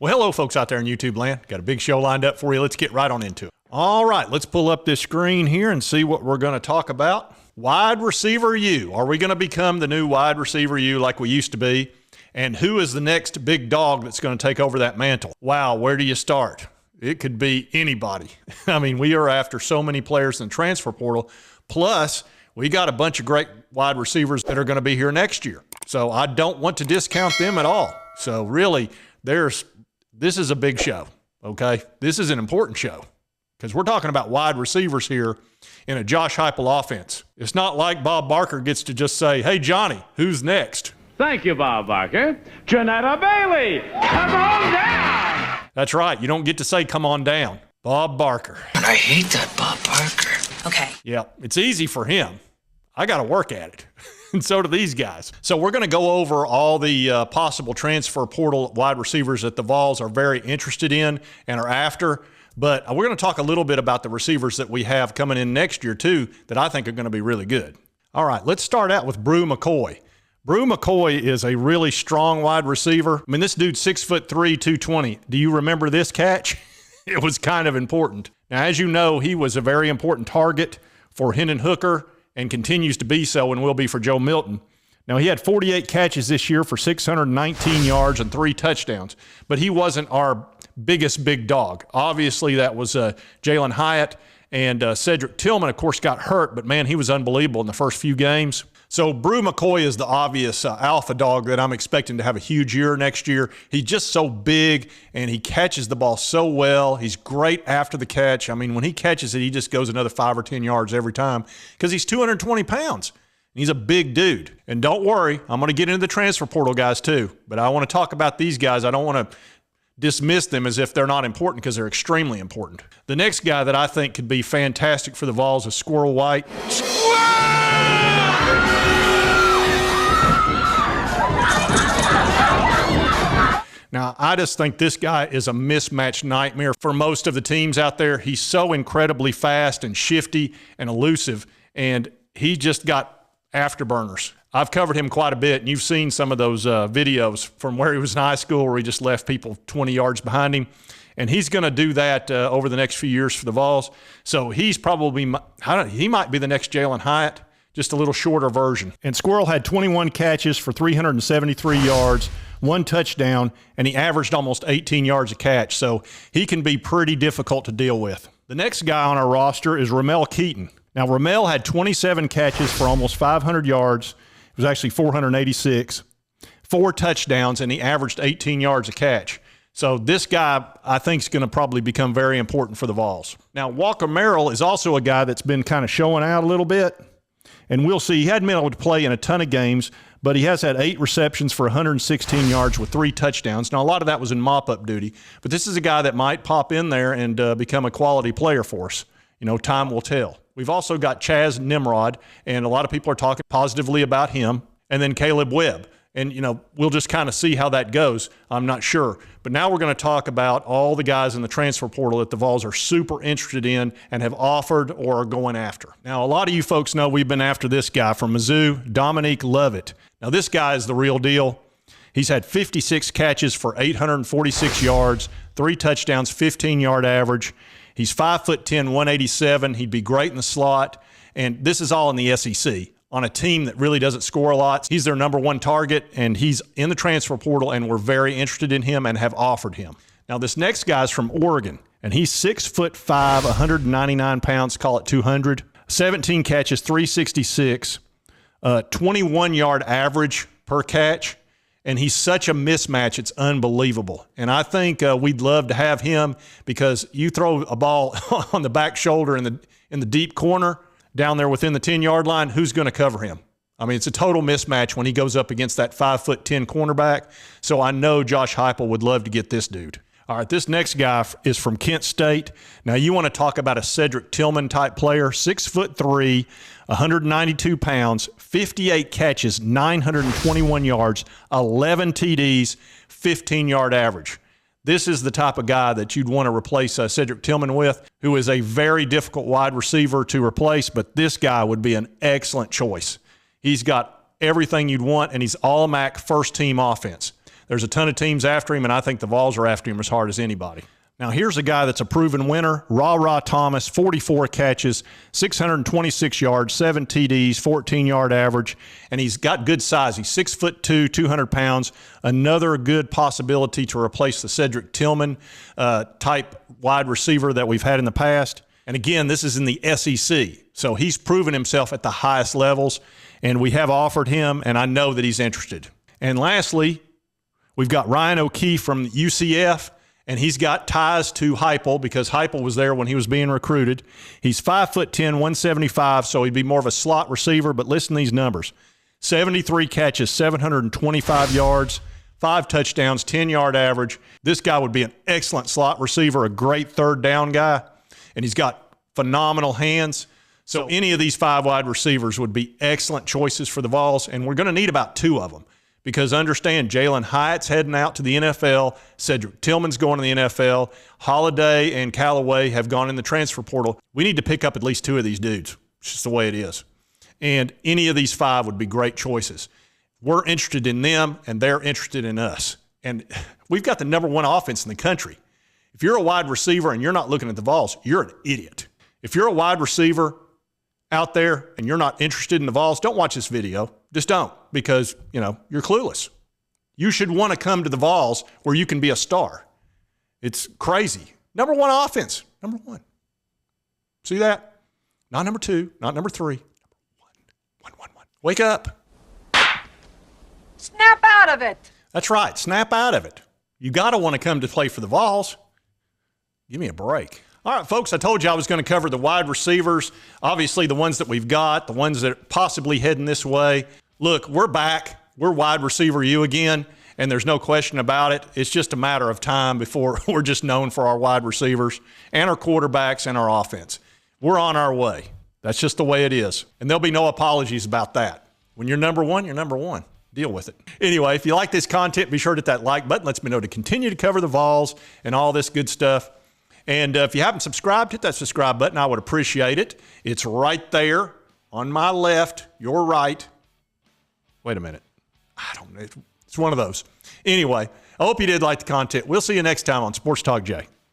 Well, hello, folks out there in YouTube land. Got a big show lined up for you. Let's get right on into it. All right, let's pull up this screen here and see what we're going to talk about. Wide receiver U. Are we going to become the new wide receiver U like we used to be? And who is the next big dog that's going to take over that mantle? Wow, where do you start? It could be anybody. I mean, we are after so many players in the transfer portal. Plus, we got a bunch of great wide receivers that are going to be here next year. So I don't want to discount them at all. So really, this is a big show, okay? This is an important show because we're talking about wide receivers here in a Josh Heupel offense. It's not like Bob Barker gets to just say, hey, Johnny, who's next? Thank you, Bob Barker. Janetta Bailey, come on down. That's right. You don't get to say come on down. Bob Barker. And I hate that Bob Barker. Okay. Yeah, it's easy for him. I got to work at it. And so do these guys. So we're going to go over all the possible transfer portal wide receivers that the Vols are very interested in and are after. But we're going to talk a little bit about the receivers that we have coming in next year, too, that I think are going to be really good. All right, let's start out with Brew McCoy. Brew McCoy is a really strong wide receiver. I mean, this dude's 6'3", 220. Do you remember this catch? It was kind of important. Now, as you know, he was a very important target for Hendon Hooker and continues to be so and will be for Joe Milton. Now, he had 48 catches this year for 619 yards and 3 touchdowns, but he wasn't our biggest big dog. Obviously, that was Jalen Hyatt, and Cedric Tillman, of course, got hurt, but, man, he was unbelievable in the first few games. So Brew McCoy is the obvious alpha dog that I'm expecting to have a huge year next year. He's just so big, and he catches the ball so well. He's great after the catch. I mean, when he catches it, he just goes another 5 or 10 yards every time because he's 220 pounds. He's a big dude. And don't worry, I'm going to get into the transfer portal guys too, but I want to talk about these guys. I don't want to dismiss them as if they're not important because they're extremely important. The next guy that I think could be fantastic for the Vols is Squirrel White. Now, I just think this guy is a mismatch nightmare for most of the teams out there. He's so incredibly fast and shifty and elusive, and he just got afterburners. I've covered him quite a bit, and you've seen some of those videos from where he was in high school where he just left people 20 yards behind him. And he's going to do that over the next few years for the Vols. So he's probably, he might be the next Jalen Hyatt, just a little shorter version. And Squirrel had 21 catches for 373 yards, 1 touchdown, and he averaged almost 18 yards a catch. So he can be pretty difficult to deal with. The next guy on our roster is Ramel Keaton. Now, Ramel had 27 catches for almost 500 yards. It was actually 486, 4 touchdowns, and he averaged 18 yards a catch. So this guy, I think, is going to probably become very important for the Vols. Now, Walker Merrill is also a guy that's been kind of showing out a little bit. And we'll see. He hadn't been able to play in a ton of games, but he has had 8 receptions for 116 yards with 3 touchdowns. Now, a lot of that was in mop-up duty, but this is a guy that might pop in there and become a quality player for us. You know, time will tell. We've also got Chaz Nimrod, and a lot of people are talking positively about him, and then Caleb Webb. And, you know, we'll just kind of see how that goes. I'm not sure. But now we're going to talk about all the guys in the transfer portal that the Vols are super interested in and have offered or are going after. Now, a lot of you folks know we've been after this guy from Mizzou, Dominique Lovett. Now, this guy is the real deal. He's had 56 catches for 846 yards, 3 touchdowns, 15-yard average. He's 5'10", 187. He'd be great in the slot. And this is all in the SEC. On a team that really doesn't score a lot. He's their #1 target, and he's in the transfer portal, and we're very interested in him and have offered him. Now, this next guy's from Oregon, and he's 6'5", 199 pounds, call it 200, 17 catches, 366, 21-yard average per catch, and he's such a mismatch, it's unbelievable. And I think we'd love to have him because you throw a ball on the back shoulder in the deep corner, down there within the 10-yard line, who's going to cover him? I mean, it's a total mismatch when he goes up against that 5'10" cornerback. So I know Josh Heupel would love to get this dude. All right, this next guy is from Kent State. Now, you want to talk about a Cedric Tillman type player, 6'3", 192 pounds, 58 catches, 921 yards, 11 TDs, 15-yard average. This is the type of guy that you'd want to replace Cedric Tillman with, who is a very difficult wide receiver to replace, but this guy would be an excellent choice. He's got everything you'd want, and he's all-MAC first-team offense. There's a ton of teams after him, and I think the Vols are after him as hard as anybody. Now, here's a guy that's a proven winner, Ra Thomas, 44 catches, 626 yards, 7 TDs, 14-yard average, and he's got good size. He's 6'2", 200 pounds, another good possibility to replace the Cedric Tillman type wide receiver that we've had in the past. And again, this is in the SEC, so he's proven himself at the highest levels, and we have offered him, and I know that he's interested. And lastly, we've got Ryan O'Keefe from UCF, and he's got ties to Heupel because Heupel was there when he was being recruited. He's 5'10", 175, so he'd be more of a slot receiver, but listen to these numbers. 73 catches, 725 yards, 5 touchdowns, 10-yard average. This guy would be an excellent slot receiver, a great third down guy, and he's got phenomenal hands. So any of these 5 wide receivers would be excellent choices for the Vols, and we're going to need about 2 of them. Because understand, Jalen Hyatt's heading out to the NFL. Cedric Tillman's going to the NFL. Holiday and Callaway have gone in the transfer portal. We need to pick up at least 2 of these dudes. It's just the way it is. And any of these 5 would be great choices. We're interested in them, and they're interested in us. And we've got the #1 offense in the country. If you're a wide receiver and you're not looking at the Vols, you're an idiot. If you're a wide receiver out there and you're not interested in the Vols, don't watch this video. Just don't, because, you're clueless. You should want to come to the Vols where you can be a star. It's crazy. #1 offense, #1. See that? Not #2, not #3. #1. Wake up. Snap out of it. That's right. Snap out of it. You got to want to come to play for the Vols. Give me a break. All right, folks, I told you I was going to cover the wide receivers, obviously the ones that we've got, the ones that are possibly heading this way. Look, we're back. We're wide receiver you again, and there's no question about it. It's just a matter of time before we're just known for our wide receivers and our quarterbacks and our offense. We're on our way. That's just the way it is, and there'll be no apologies about that. When you're #1, you're #1. Deal with it. Anyway, if you like this content, be sure to hit that like button. Lets me know to continue to cover the Vols and all this good stuff. And if you haven't subscribed, hit that subscribe button. I would appreciate it. It's right there on my left, your right. Wait a minute. I don't know. It's one of those. Anyway, I hope you did like the content. We'll see you next time on Sports Talk Jay.